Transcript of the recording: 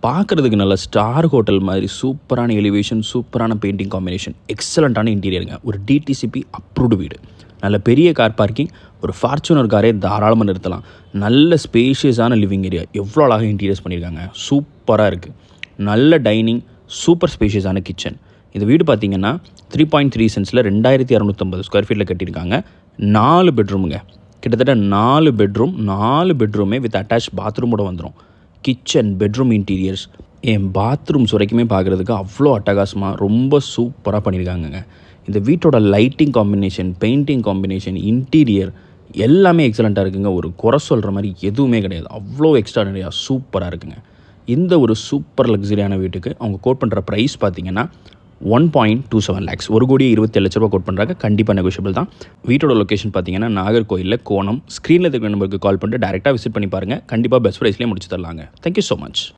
பார்க்குறதுக்கு நல்ல star hotel மாதிரி சூப்பரான எலிவேஷன், சூப்பரான பெயிண்டிங் காம்பினேஷன், எக்ஸலண்ட்டான இன்டீரியருங்க. ஒரு டிடிசிபி அப்ரூவ்டு வீடு. நல்ல பெரிய கார் பார்க்கிங், ஒரு ஃபார்ச்சுனர் காரே தாராளமாக நிறுத்தலாம். நல்ல ஸ்பேஷியஸான லிவிங் ஏரியா, எவ்வளோ அழகாக இன்டீரியர்ஸ் பண்ணியிருக்காங்க, சூப்பராக இருக்குது. நல்ல டைனிங், சூப்பர் ஸ்பேஷியஸான கிச்சன். இந்த வீடு பார்த்தீங்கன்னா 3.3 சென்ட்ஸில் 2650 ஸ்கொயர் ஃபீட்டில் கட்டியிருக்காங்க. 4 பெட்ரூமுங்க, கிட்டத்தட்ட 4 பெட்ரூம், 4 பெட்ரூமே வித் அட்டாச் பாத்ரூமோட வந்துடும். கிச்சன், பெட்ரூம் இன்டீரியர்ஸ், என் பாத்ரூம்ஸ் வரைக்குமே பார்க்குறதுக்கு அவ்வளோ அட்டகாசமாக ரொம்ப சூப்பராக பண்ணியிருக்காங்கங்க. இந்த வீட்டோட lighting combination, painting combination, interior எல்லாமே எக்ஸலண்ட்டாக இருக்குங்க. ஒரு குறை சொல்கிற மாதிரி எதுவுமே கிடையாது. அவ்வளோ எக்ஸ்ட்ராடனரியாக சூப்பராக இருக்குங்க. இந்த ஒரு சூப்பர் லக்ஸரியான வீட்டுக்கு அவங்க கோட் பண்ணுற ப்ரைஸ் பார்த்தீங்கன்னா 1.27 lakhs, 1,27,00,000 கோட் பண்ணுறாங்க. கண்டிப்பாக நெகோஷியபிள் தான். வீட்டோட லொக்கேஷன் பார்த்தீங்கன்னா நாகர்கோயிலில் கோணம். ஸ்க்ரீனில் இருக்கிற நம்பருக்கு கால் பண்ணிட்டு டேரெக்டாக விசிட் பண்ணி பாருங்கள். கண்டிப்பாக பெஸ்ட் ப்ரைஸ்லேயே முடிச்சு தரலாங்க. Thank you so much.